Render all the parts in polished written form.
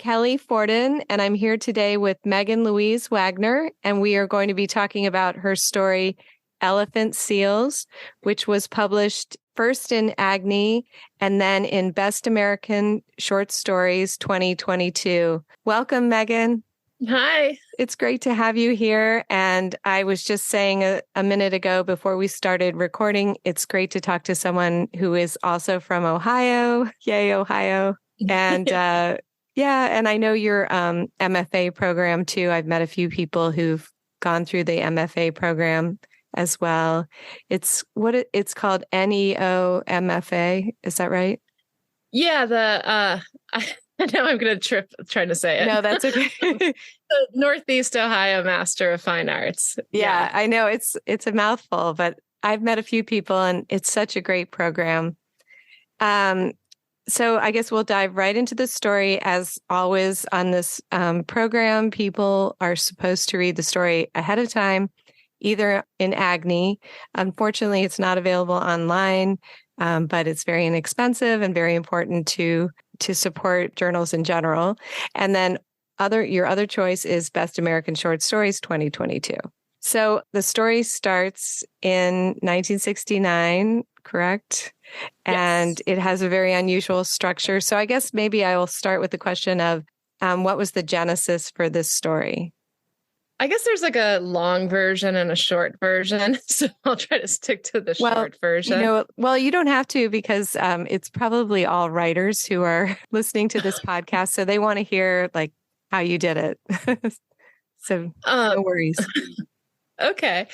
Kelly Forden, and I'm here today with Meghan Louise Wagner, and we are going to be talking about her story, Elephant Seals, which was published first in Agni and then in Best American Short Stories 2022. Welcome, Meghan. Hi. It's great to have you here. And I was just saying a minute ago before we started recording, it's great to talk to someone who is also from Ohio. Yay, Ohio. And and I know your MFA program too. I've met a few people who've gone through the MFA program as well. It's called NEO MFA. Is that right? Yeah, I know I'm going to trip trying to say it. No, that's okay. The Northeast Ohio Master of Fine Arts. Yeah, I know it's a mouthful, but I've met a few people and it's such a great program. So I guess we'll dive right into the story. As always on this program, people are supposed to read the story ahead of time, either in Agni. Unfortunately, it's not available online, but it's very inexpensive and very important to support journals in general. And then your other choice is Best American Short Stories 2022. So the story starts in 1969, correct? Yes. And it has a very unusual structure. So I guess maybe I will start with the question of what was the genesis for this story? I guess there's like a long version and a short version. So I'll try to stick to the short version. You don't have to, because it's probably all writers who are listening to this podcast. So they want to hear like how you did it. So no worries. Okay.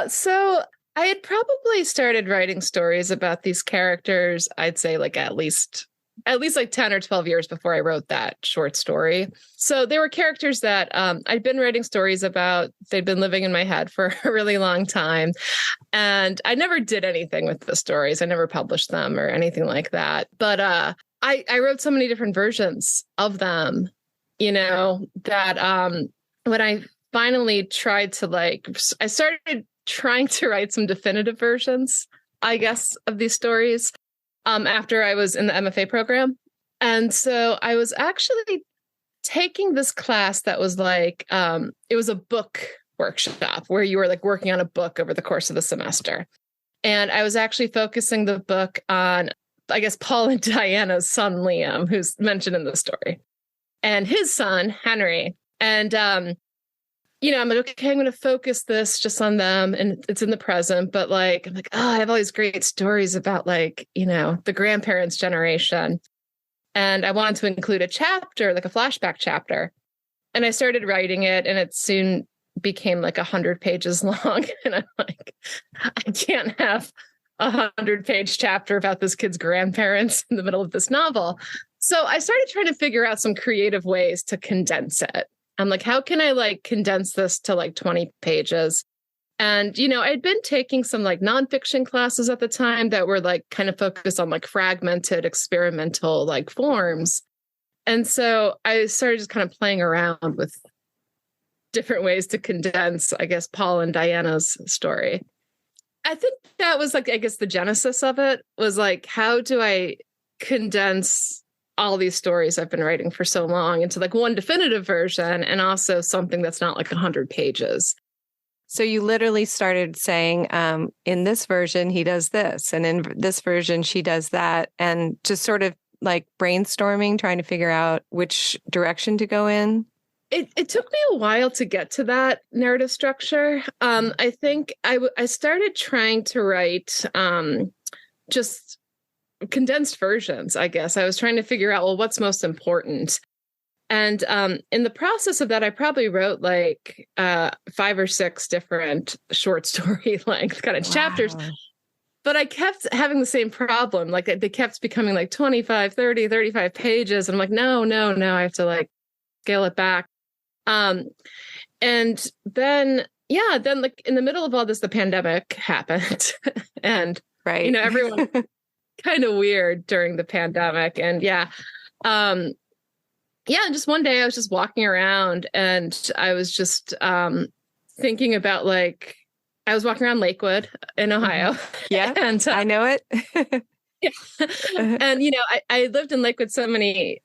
So I had probably started writing stories about these characters, I'd say like at least like 10 or 12 years before I wrote that short story. So they were characters that I'd been writing stories about. They'd been living in my head for a really long time. And I never did anything with the stories. I never published them or anything like that. But I wrote so many different versions of them, that when I finally tried to I started trying to write some definitive versions, I guess, of these stories. After I was in the MFA program. And so I was actually taking this class that was like, it was a book workshop where you were like working on a book over the course of the semester. And I was actually focusing the book on, I guess, Paul and Diana's son, Liam, who's mentioned in the story, and his son, Henry. And, I'm like, okay, I'm going to focus this just on them. And it's in the present. But I'm like, I have all these great stories about the grandparents' generation. And I wanted to include a chapter, like a flashback chapter. And I started writing it, and it soon became like 100 pages long. And I'm like, I can't have a 100-page chapter about this kid's grandparents in the middle of this novel. So I started trying to figure out some creative ways to condense it. I'm like, how can I condense this to 20 pages? And, I'd been taking some nonfiction classes at the time that were kind of focused on fragmented experimental forms. And so I started just kind of playing around with different ways to condense, I guess, Paul and Diana's story. I think that was the genesis of it was how do I condense all these stories I've been writing for so long into one definitive version, and also something that's not 100 pages. So you literally started saying, in this version, he does this, and in this version, she does that, and just sort of brainstorming, trying to figure out which direction to go in. It took me a while to get to that narrative structure. I think I started trying to write just condensed versions, I guess. I was trying to figure out, well, what's most important. And in the process of that, I probably wrote 5 or 6 different short story length kind of chapters. But I kept having the same problem. They kept becoming 25, 30, 35 pages. And I'm like, no, I have to scale it back. And then in the middle of all this, the pandemic happened. And, right. Everyone kind of weird during the pandemic. And and just one day I was just walking around, and I was just thinking about I was walking around Lakewood in Ohio. Yeah, and I know it. Yeah. And I lived in Lakewood so many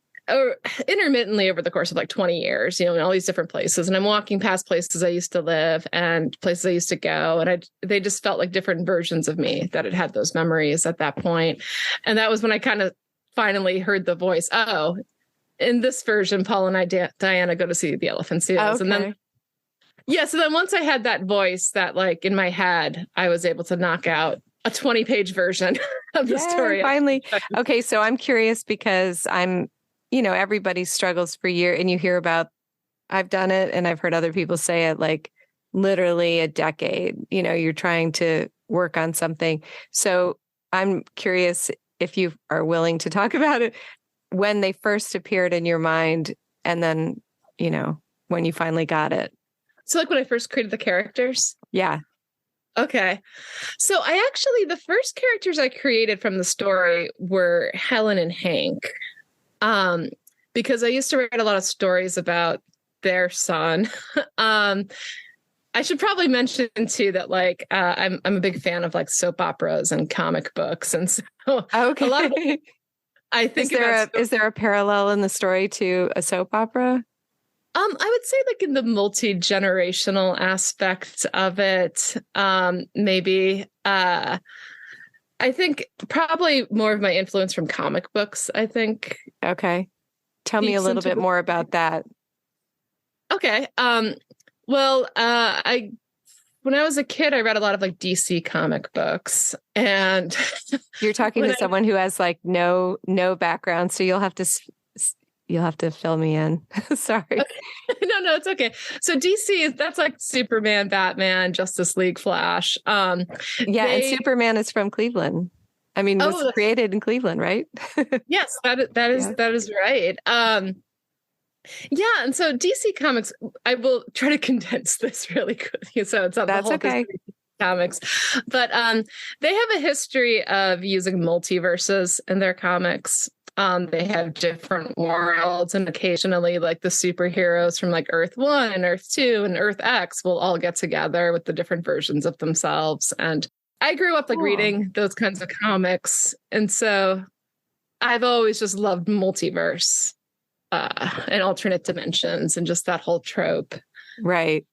intermittently over the course of like 20 years, in all these different places. And I'm walking past places I used to live and places I used to go. And they just felt like different versions of me that had those memories at that point. And that was when I kind of finally heard the voice. Oh, in this version, Paul and Diana go to see the elephant seals. Okay. And then, so then once I had that voice that like in my head, I was able to knock out a 20-page version of the story. Finally. Okay. So I'm curious because everybody struggles for years, and you hear about, I've done it and I've heard other people say it, like literally a decade, you're trying to work on something. So I'm curious if you are willing to talk about it, when they first appeared in your mind, and then, when you finally got it. So like when I first created the characters? Yeah. Okay. So the first characters I created from the story were Helen and Hank. Because I used to write a lot of stories about their son. I should probably mention too that like I'm a big fan of like soap operas and comic books, and so okay. A lot of I think is there a parallel in the story to a soap opera? I would say like in the multi-generational aspect of it, maybe. I think probably more of my influence from comic books, I think. Okay. Tell me a little bit more about that. Okay. When I was a kid, I read a lot of like DC comic books, and you're talking to someone who has like no background, so you'll have to fill me in. Sorry. Okay. No, it's okay. So DC, that's like Superman, Batman, Justice League, Flash. And Superman is from Cleveland. I mean, was created in Cleveland, right? Yes, that is right. And so DC Comics, I will try to condense this really quickly, so it's not the whole okay. Comics, but they have a history of using multiverses in their comics. They have different worlds, and occasionally like the superheroes from like Earth 1 and Earth 2 and Earth X will all get together with the different versions of themselves. And I grew up like reading those kinds of comics, and so I've always just loved multiverse and alternate dimensions and just that whole trope. Right.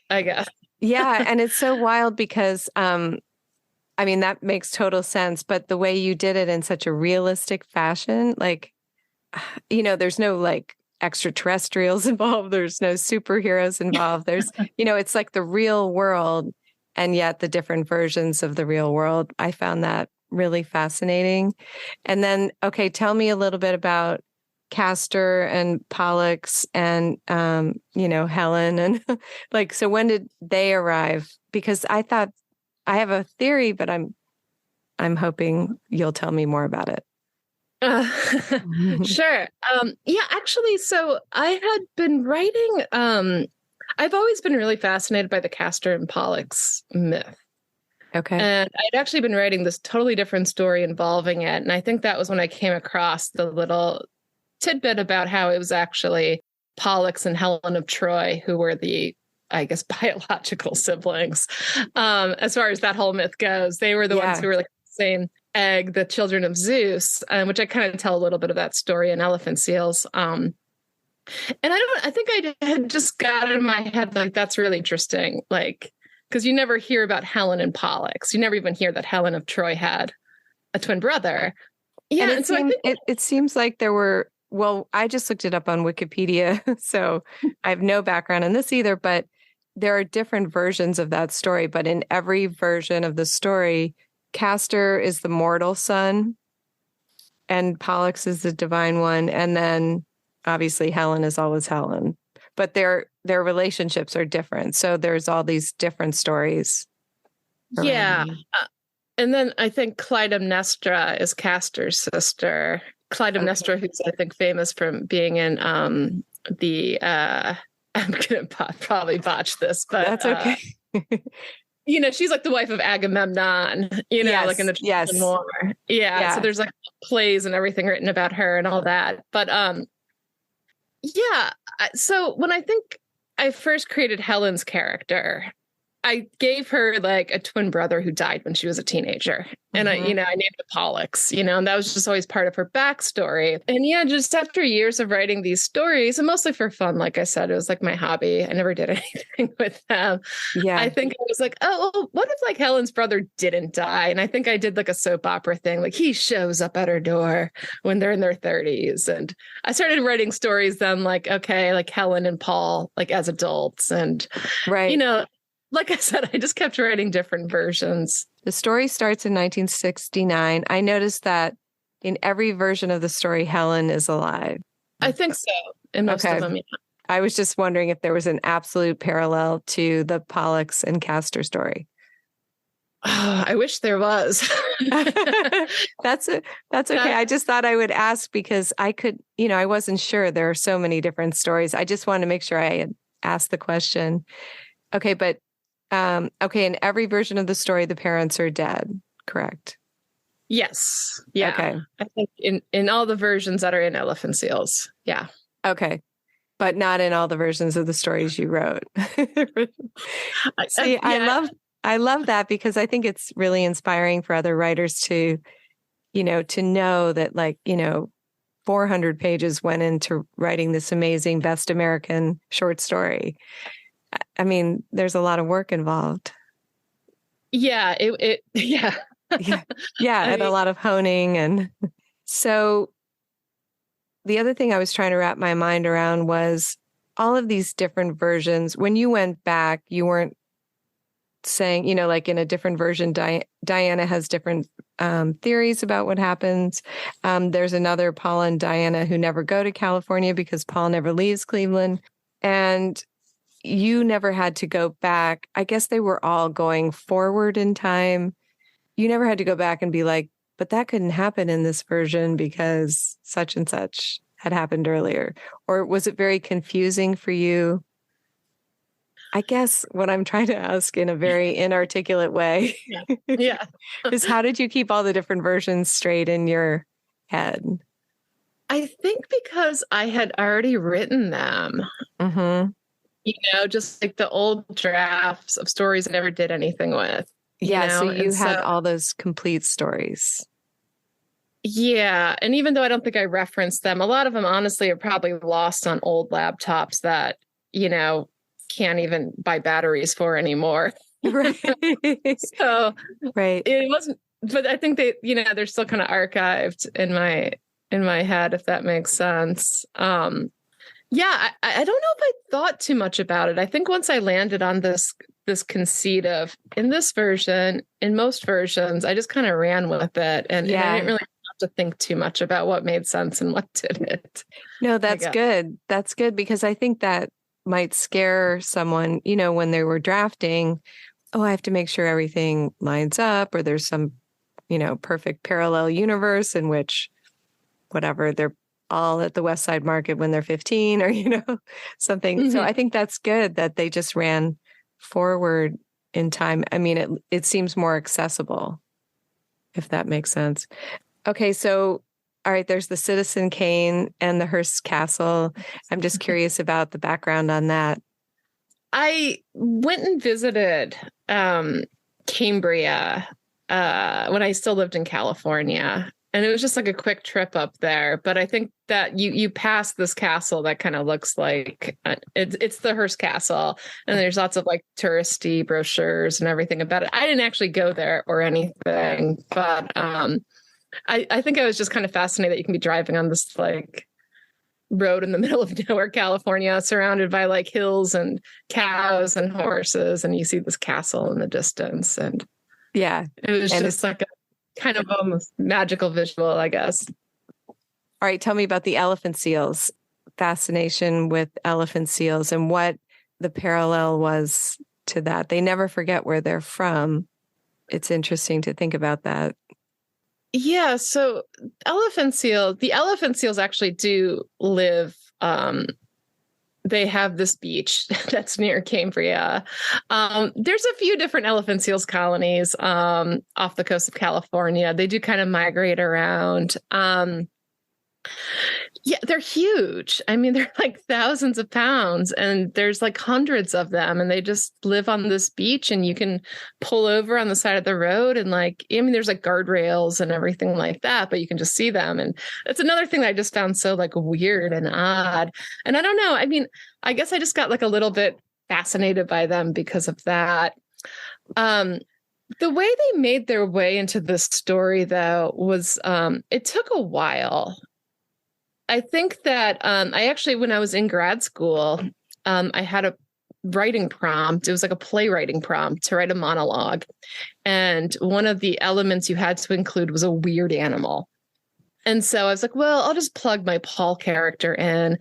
I guess. Yeah. And it's so wild because, that makes total sense. But the way you did it in such a realistic fashion, like, there's no like extraterrestrials involved. There's no superheroes involved. There's, it's like the real world, and yet the different versions of the real world. I found that really fascinating. And then, okay, tell me a little bit about Castor and Pollux and, Helen, and like, so when did they arrive? Because I thought, I have a theory, but I'm hoping you'll tell me more about it. Sure. Actually, so I had been writing, I've always been really fascinated by the Castor and Pollux myth. Okay. And I'd actually been writing this totally different story involving it. And I think that was when I came across the little tidbit about how it was actually Pollux and Helen of Troy who were the, I guess, biological siblings. As far as that whole myth goes, they were the ones who were like the same egg, the children of Zeus, which I kind of tell a little bit of that story in Elephant Seals. And I think I had just got it in my head, like, that's really interesting. Like, because you never hear about Helen and Pollux. You never even hear that Helen of Troy had a twin brother. Yeah. And so it seems like there were, well, I just looked it up on Wikipedia, so I have no background in this either, but there are different versions of that story. But in every version of the story, Castor is the mortal son and Pollux is the divine one. And then obviously Helen is always Helen, but their relationships are different. So there's all these different stories. Yeah. And then I think Clytemnestra is Castor's sister. Clytemnestra, who's I think famous from being in I'm going to probably botch this, but that's okay. She's like the wife of Agamemnon, like in the Trojan War. Yeah. So there's like plays and everything written about her and all that. But so when I think I first created Helen's character, I gave her like a twin brother who died when she was a teenager. And I named it Pollux, and that was just always part of her backstory. And yeah, just after years of writing these stories, and mostly for fun, like I said, it was like my hobby. I never did anything with them. Yeah. I think I was like, oh, well, what if like Helen's brother didn't die? And I think I did like a soap opera thing. Like he shows up at her door when they're in their 30s. And I started writing stories then like, okay, like Helen and Paul, like as adults. And, right. Like I said, I just kept writing different versions. The story starts in 1969. I noticed that in every version of the story, Helen is alive. I think so. In most of them, yeah. I was just wondering if there was an absolute parallel to the Pollux and Castor story. Oh, I wish there was. That's okay. I just thought I would ask because I could, I wasn't sure. There are so many different stories. I just wanted to make sure I had asked the question. Okay, but in every version of the story, the parents are dead, correct? Yes. Yeah. Okay. I think in all the versions that are in Elephant Seals. Yeah. Okay. But not in all the versions of the stories you wrote. See, yeah. I love that because I think it's really inspiring for other writers to know that 400 pages went into writing this amazing best American short story. I mean, there's a lot of work involved. Yeah, yeah. And a lot of honing. And so the other thing I was trying to wrap my mind around was all of these different versions. When you went back, you weren't saying, like in a different version, Diana has different theories about what happens. There's another Paul and Diana who never go to California because Paul never leaves Cleveland. And you never had to go back. I guess they were all going forward in time. You never had to go back and be like, but that couldn't happen in this version because such and such had happened earlier. Or was it very confusing for you? I guess what I'm trying to ask in a very inarticulate way is how did you keep all the different versions straight in your head? I think because I had already written them. Mm-hmm. Just like the old drafts of stories I never did anything with. So you had all those complete stories. Yeah. And even though I don't think I referenced them, a lot of them honestly are probably lost on old laptops that, can't even buy batteries for anymore. Right. So right. It wasn't, but I think they, they're still kind of archived in my head, if that makes sense. Yeah, I don't know if I thought too much about it. I think once I landed on this conceit of in this version, in most versions, I just kind of ran with it. And I didn't really have to think too much about what made sense and what didn't. No, that's good. That's good because I think that might scare someone, when they were drafting. Oh, I have to make sure everything lines up or there's some, perfect parallel universe in which whatever they're all at the West Side Market when they're 15 or, something. Mm-hmm. So I think that's good that they just ran forward in time. I mean, it seems more accessible, if that makes sense. Okay. So, all right, there's the Citizen Kane and the Hearst Castle. I'm just curious about the background on that. I went and visited Cambria when I still lived in California. And it was just like a quick trip up there. But I think that you pass this castle that kind of looks like it's the Hearst Castle. And there's lots of like touristy brochures and everything about it. I didn't actually go there or anything. But I think I was just kind of fascinated that you can be driving on this like road in the middle of nowhere, California, surrounded by like hills and cows and horses. And you see this castle in the distance. And yeah, it was just like a kind of almost magical visual, I guess. All right. Tell me about the elephant seals, fascination with elephant seals and what the parallel was to that. They never forget where they're from. It's interesting to think about that. Yeah. So the elephant seals actually do live, they have this beach that's near Cambria. There's a few different elephant seals colonies off the coast of California. They do kind of migrate around. Yeah, they're huge. I mean, they're like thousands of pounds, and there's like hundreds of them, and they just live on this beach, and you can pull over on the side of the road, and like, I mean, there's like guardrails and everything like that, but you can just see them. And it's another thing that I just found so like weird and odd. And I don't know. I mean, I guess I just got like a little bit fascinated by them because of that. Um, the way they made their way into this story, though, was it took a while. I think that I actually, when I was in grad school, I had a writing prompt. It was like a playwriting prompt to write a monologue. And one of the elements you had to include was a weird animal. And so I was like, well, I'll just plug my Paul character in.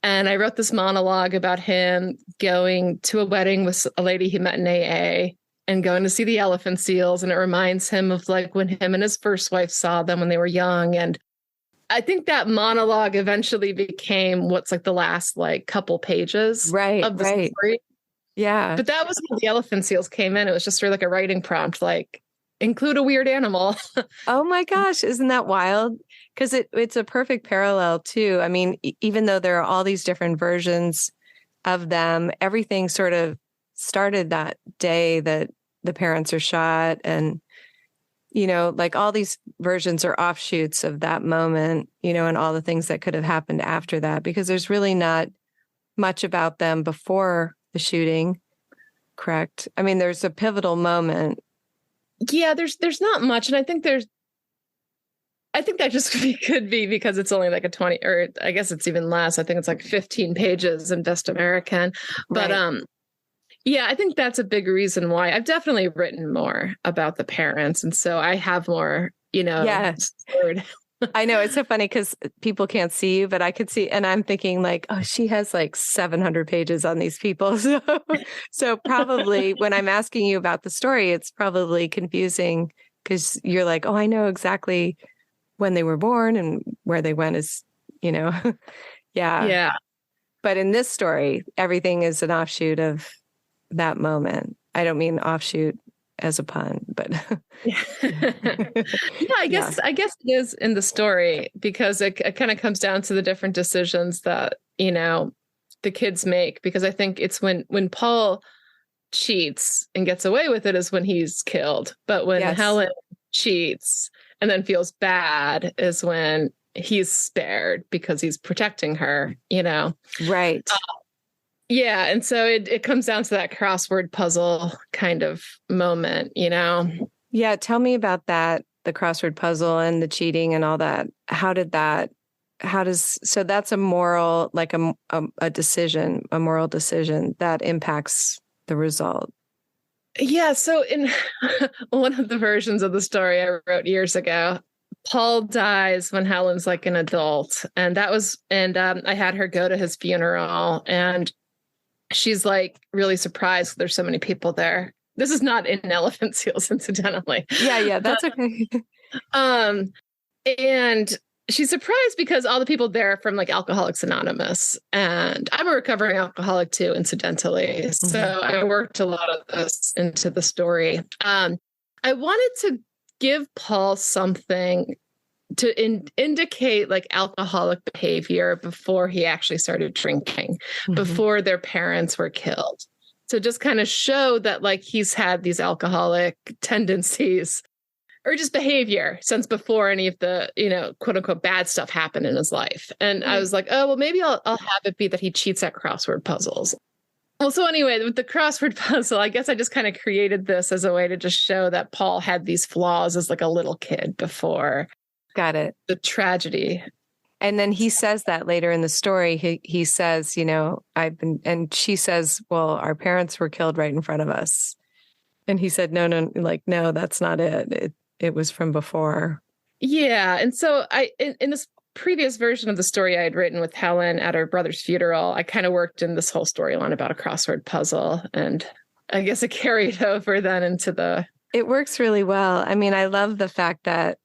And I wrote this monologue about him going to a wedding with a lady he met in AA and going to see the elephant seals. And it reminds him of like when him and his first wife saw them when they were young. And I think that monologue eventually became what's like the last like couple pages of the story. Yeah. But that was when the elephant seals came in. It was just sort of like a writing prompt, like include a weird animal. Oh my gosh, isn't that wild? Because it's a perfect parallel too. I mean, even though there are all these different versions of them, everything sort of started that day that the parents are shot, and like all these versions are offshoots of that moment, and all the things that could have happened after that, because there's really not much about them before the shooting. Correct. I mean, there's a pivotal moment. Yeah, there's not much. And I think that just could be because it's only like a 20, or I guess it's even less. I think it's like 15 pages in Best American. But yeah, I think that's a big reason why I've definitely written more about the parents. And so I have more, I know, it's so funny because people can't see you, but I could see, and I'm thinking like, oh, she has like 700 pages on these people. So probably when I'm asking you about the story, it's probably confusing because you're like, oh, I know exactly when they were born and where they went yeah. Yeah. But in this story, everything is an offshoot of that moment. I don't mean offshoot as a pun, but yeah, I guess it is in the story because it kind of comes down to the different decisions that the kids make. Because I think it's when Paul cheats and gets away with it is when he's killed, but when Helen cheats and then feels bad is when he's spared because he's protecting her. Right. Yeah. And so it comes down to that crossword puzzle kind of moment, Yeah. Tell me about that, the crossword puzzle and the cheating and all that. So that's a moral, like a decision, a moral decision that impacts the result. Yeah. So in one of the versions of the story I wrote years ago, Paul dies when Helen's like an adult. And I had her go to his funeral, and she's like really surprised there's so many people there. This is not in elephant seals, incidentally. Yeah, that's okay. And she's surprised because all the people there are from like Alcoholics Anonymous, and I'm a recovering alcoholic too, incidentally. So I worked a lot of this into the story. I wanted to give Paul something to indicate like alcoholic behavior before he actually started drinking, before their parents were killed. So just kind of show that like he's had these alcoholic tendencies or just behavior since before any of the, quote unquote bad stuff happened in his life. And I was like, oh, well, maybe I'll have it be that he cheats at crossword puzzles. Well, so anyway, with the crossword puzzle, I guess I just kind of created this as a way to just show that Paul had these flaws as like a little kid before. Got it. The tragedy. And then he says that later in the story, he says, and she says, well, our parents were killed right in front of us. And he said, no, that's not it. It was from before. Yeah. And so in this previous version of the story I had written with Helen at her brother's funeral, I kind of worked in this whole storyline about a crossword puzzle. And I guess it carried over then into It works really well. I mean, I love the fact that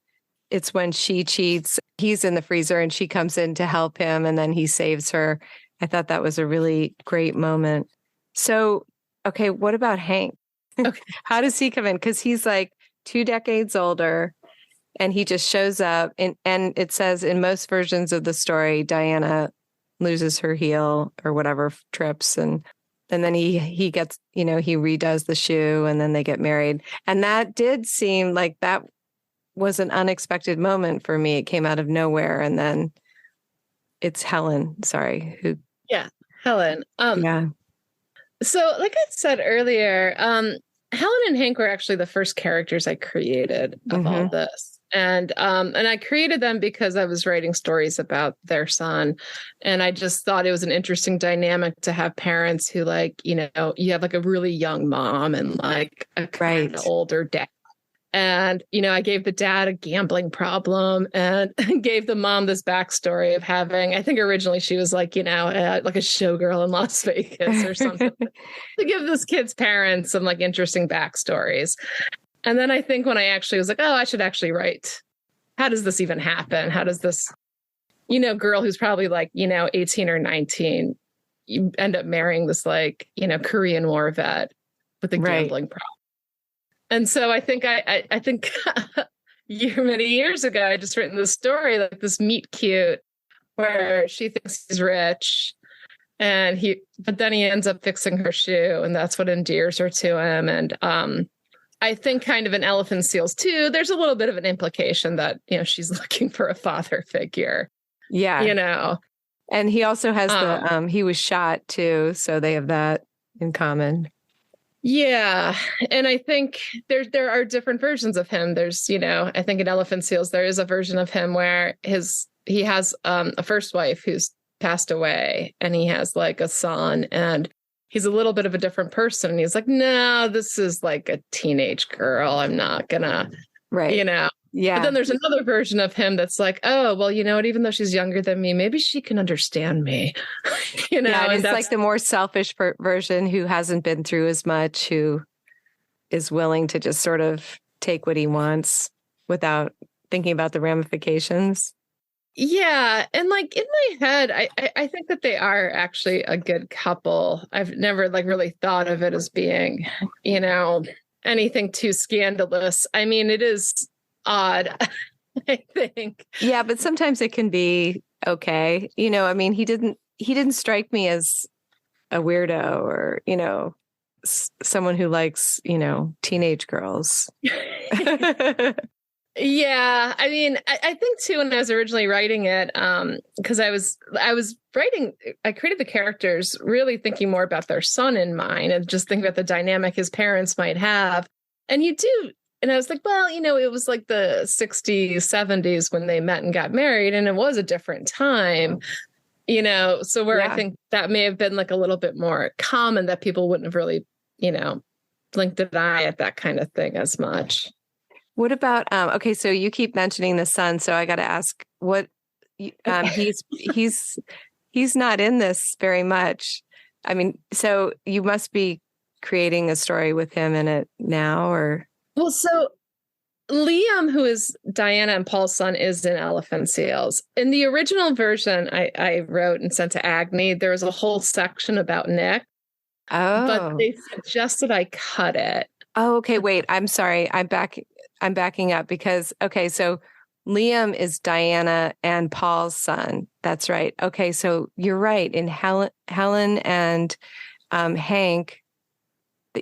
it's when she cheats, he's in the freezer and she comes in to help him and then he saves her. I thought that was a really great moment. So, okay, what about Hank? Okay. How does he come in? Because he's like 2 decades older And he just shows up, and it says in most versions of the story, Diana loses her heel or whatever, trips, and then he gets, he redoes the shoe, and then they get married. And that did seem like that was an unexpected moment for me. It came out of nowhere, and then it's Helen. Sorry, who? Yeah, Helen. Yeah. So, like I said earlier, Helen and Hank were actually the first characters I created of all this. And I created them because I was writing stories about their son. And I just thought it was an interesting dynamic to have parents who, like, you have like a really young mom and like a kind of older dad. And, I gave the dad a gambling problem and gave the mom this backstory of having, I think originally she was like, like a showgirl in Las Vegas or something, to give this kid's parents some like interesting backstories. And then I think when I actually was like, oh, I should actually write, how does this even happen? How does this, girl who's probably like, 18 or 19, you end up marrying this like, Korean War vet with a gambling problem. And so I think I think many years ago, I just written this story, like this meet cute, where she thinks he's rich, but then he ends up fixing her shoe, and that's what endears her to him. And I think kind of in Elephant Seals too, there's a little bit of an implication that she's looking for a father figure. Yeah, and he also has he was shot too, so they have that in common. Yeah. And I think there are different versions of him. There's, I think in Elephant Seals, there is a version of him where he has a first wife who's passed away, and he has like a son, and he's a little bit of a different person. And he's like, no, this is like a teenage girl. I'm not gonna, Yeah. But then there's another version of him that's like, oh, well, you know what? Even though she's younger than me, maybe she can understand me. Yeah, and it's like the more selfish version who hasn't been through as much, who is willing to just sort of take what he wants without thinking about the ramifications. Yeah. And like in my head, I think that they are actually a good couple. I've never like really thought of it as being, anything too scandalous. I mean, it is odd, I think. Yeah, but sometimes it can be okay. I mean, he didn't strike me as a weirdo or, someone who likes, teenage girls. Yeah. I mean, I think too, when I was originally writing it, because I was writing, I created the characters really thinking more about their son in mind and just thinking about the dynamic his parents might have. And you do. And I was like, well, it was like the 60s, 70s when they met and got married, and it was a different time, so where I think that may have been like a little bit more common, that people wouldn't have really, blinked an eye at that kind of thing as much. What about, okay, so you keep mentioning the son, so I got to ask, what, he's not in this very much. I mean, so you must be creating a story with him in it now, or? Well, so Liam, who is Diana and Paul's son, is in Elephant Seals. In the original version I wrote and sent to Agni, there was a whole section about Nick. Oh. But they suggested I cut it. Oh, okay. Wait, I'm sorry. I'm backing up because, okay, so Liam is Diana and Paul's son. That's right. Okay, so you're right. In Helen and Hank,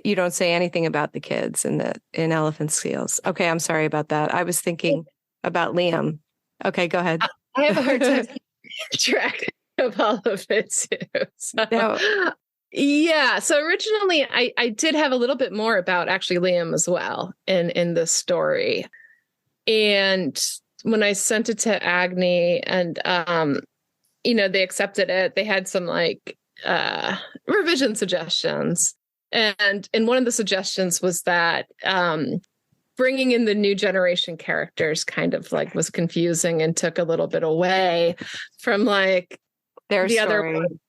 you don't say anything about the kids in Elephant Seals. Okay, I'm sorry about that. I was thinking about Liam. Okay, go ahead. I have a hard time keeping track of all of it too. So. No. Yeah. So originally I did have a little bit more about actually Liam as well in the story. And when I sent it to Agni and they accepted it, they had some like revision suggestions. And one of the suggestions was that bringing in the new generation characters kind of like was confusing and took a little bit away from like their the story. Other one.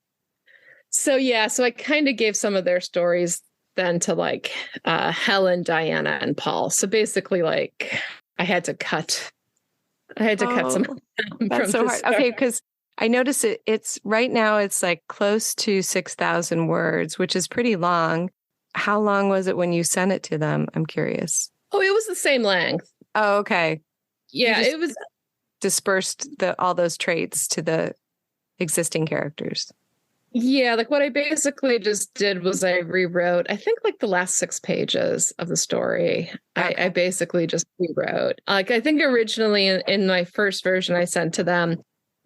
So I kind of gave some of their stories then to like Helen, Diana, and Paul. So basically, like I had to cut some. That's so hard. Story. Okay, because I noticed it's right now it's like close to 6,000 words, which is pretty long. How long was it when you sent it to them? I'm curious. Oh, it was the same length. Oh, okay. Yeah, it was dispersed all those traits to the existing characters. Yeah, like what I basically just did was I rewrote, I think like the last 6 pages of the story. Okay. I basically just rewrote. Like I think originally in my first version I sent to them,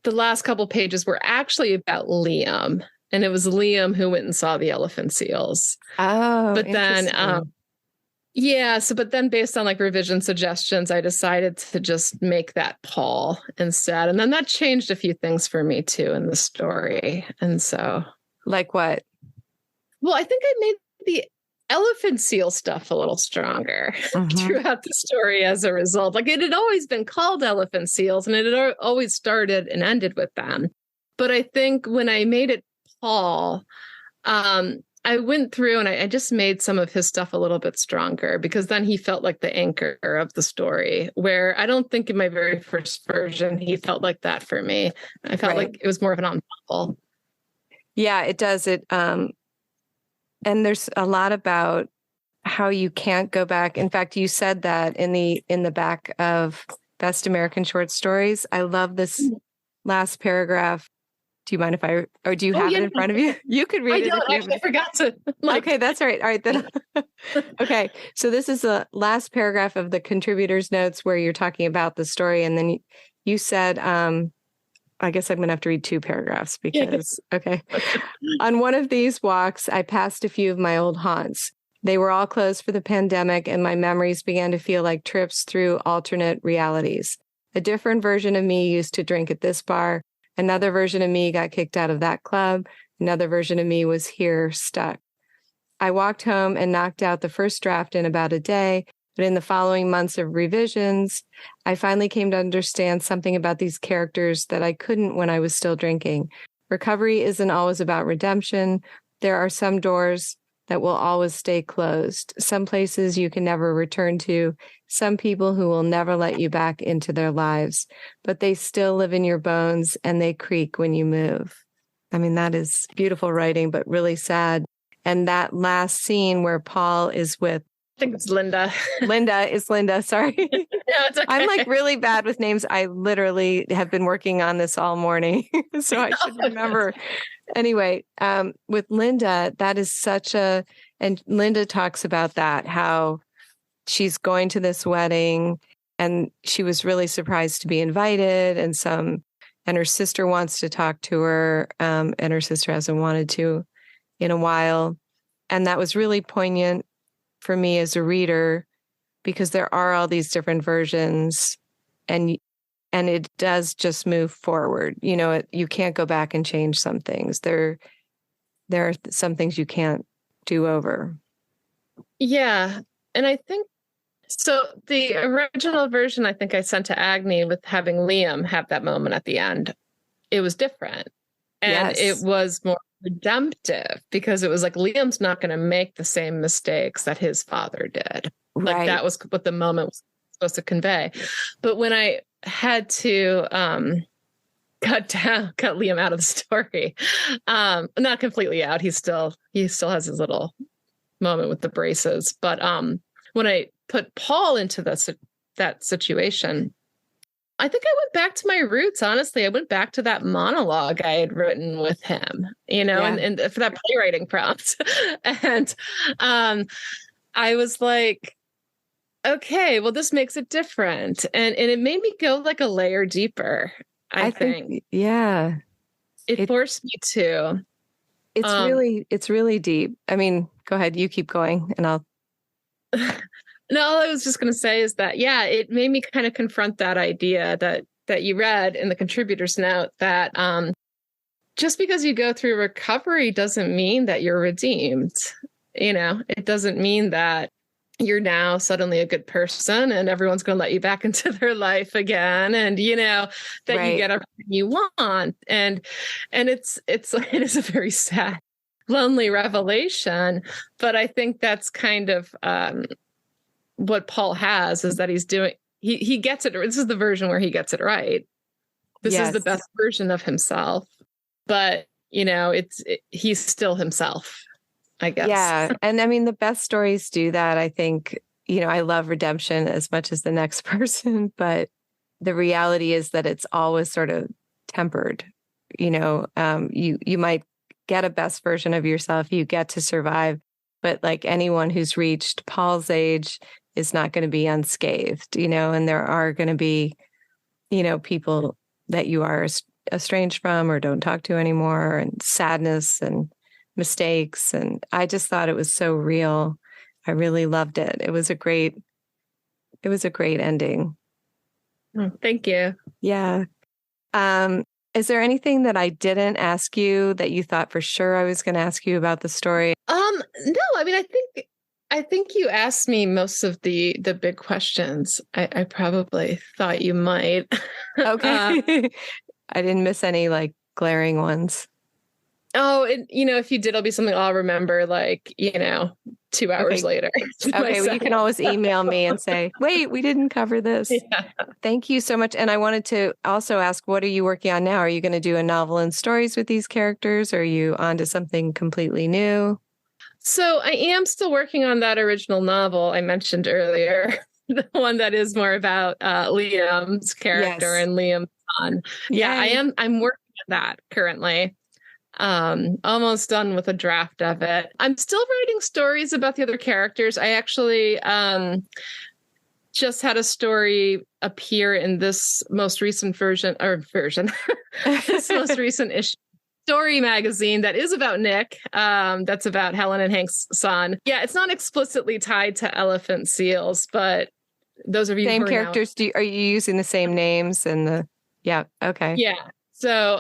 the last couple pages were actually about Liam. And it was Liam who went and saw the elephant seals. Oh, but then but then based on like revision suggestions, I decided to just make that Paul instead. And then that changed a few things for me too in the story. And so. Like what? Well, I think I made the elephant seal stuff a little stronger throughout the story as a result. Like it had always been called elephant seals and it had always started and ended with them. But I think when I made it Paul, I went through and I just made some of his stuff a little bit stronger because then he felt like the anchor of the story, where I don't think in my very first version, he felt like that for me. I felt like it was more of an ensemble. Yeah, it does. And there's a lot about how you can't go back. In fact, you said that in the back of Best American Short Stories. I love this last paragraph. Do you mind if or do you have it in front of you? You could read it. I forgot to. Okay, that's all right. All right, then. Okay, so this is the last paragraph of the contributors' notes where you're talking about the story. And then you said, I guess I'm going to have to read 2 paragraphs because, okay. On one of these walks, I passed a few of my old haunts. They were all closed for the pandemic, and my memories began to feel like trips through alternate realities. A different version of me used to drink at this bar. Another version of me got kicked out of that club. Another version of me was here, stuck. I walked home and knocked out the first draft in about a day, but in the following months of revisions, I finally came to understand something about these characters that I couldn't when I was still drinking. Recovery isn't always about redemption. There are some doors that will always stay closed, some places you can never return to, some people who will never let you back into their lives, but they still live in your bones and they creak when you move. I mean, that is beautiful writing, but really sad. And that last scene where Paul is with, I think it's Linda. Linda, sorry. No, it's okay. I'm like really bad with names. I literally have been working on this all morning, so I should remember. Anyway, with Linda, that is and Linda talks about that, how she's going to this wedding and she was really surprised to be invited and her sister wants to talk to her, and her sister hasn't wanted to in a while. And that was really poignant for me as a reader because there are all these different versions and it does just move forward. You know, you can't go back and change some things. There are some things you can't do over. Yeah. And I think, so the original version, I think I sent to Agni with having Liam have that moment at the end. It was different. And It was more redemptive because it was like Liam's not going to make the same mistakes that his father did. Right. Like that was what the moment was supposed to convey. But when I had to cut Liam out of the story, not completely out. He still has his little moment with the braces. But when I put Paul into that situation, I think I went back to my roots. Honestly, I went back to that monologue I had written with him, and for that playwriting prompt. And I was like, okay, well, this makes it different. And it made me go like a layer deeper, I think. Yeah. It forced me to. It's really deep. I mean, go ahead, you keep going and I'll. No, all I was just going to say is that, it made me kind of confront that idea that you read in the contributor's note that just because you go through recovery doesn't mean that you're redeemed. It doesn't mean that you're now suddenly a good person and everyone's going to let you back into their life again. And, that you get everything you want. And it is a very sad, lonely revelation. But I think that's kind of what Paul has is that he's doing, he gets it. This is the version where he gets it right. This is the best version of himself, but he's still himself, I guess. Yeah. And I mean, the best stories do that. I think, I love redemption as much as the next person, but the reality is that it's always sort of tempered. You might get a best version of yourself, you get to survive, but like anyone who's reached Paul's age is not going to be unscathed, and there are going to be, people that you are estranged from or don't talk to anymore, and sadness and mistakes. And I just thought it was so real. I really loved it. It was a great ending. Oh, thank you. Yeah. Is there anything that I didn't ask you that you thought for sure I was going to ask you about the story? No, I mean, I think you asked me most of the big questions. I probably thought you might. Okay. I didn't miss any like glaring ones. Oh, if you did, it'll be something I'll remember 2 hours later. Okay, well, you can always email me and say, wait, we didn't cover this. Yeah. Thank you so much. And I wanted to also ask, what are you working on now? Are you going to do a novel and stories with these characters? Or are you on to something completely new? So I am still working on that original novel I mentioned earlier, the one that is more about Liam's character and Liam's son. Yeah, I'm working on that currently. Almost done with a draft of it. I'm still writing stories about the other characters. I actually just had a story appear in this most recent this most recent issue Story magazine that is about Nick. That's about Helen and Hank's son. Yeah, it's not explicitly tied to elephant seals, but those of you same who characters. Are you using the same names and the? Yeah. Okay. Yeah. So,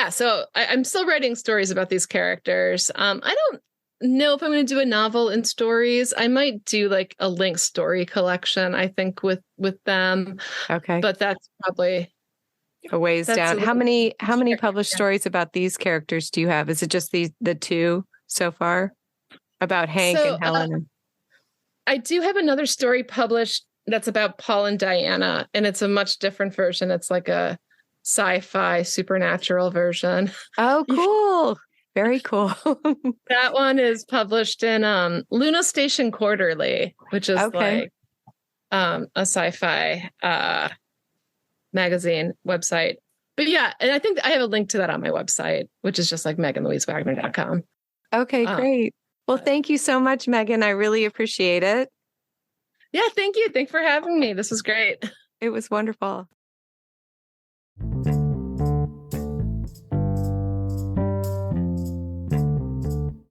so I'm still writing stories about these characters. I don't know if I'm going to do a novel in stories. I might do like a linked story collection, I think, with them. Okay. But that's probably a ways down. How many published stories about these characters do you have? Is it just the two so far about Hank and Helen? I do have another story published that's about Paul and Diana, and it's a much different version. It's like a sci-fi supernatural version. Oh, cool. Very cool. That one is published in Luna Station Quarterly, which is like a sci-fi magazine website. But yeah, and I think I have a link to that on my website, which is just like MeghanLouiseWagner.com. Okay, great. Well, thank you so much, Meghan. I really appreciate it. Yeah, thank you. Thanks for having me. This was great. It was wonderful.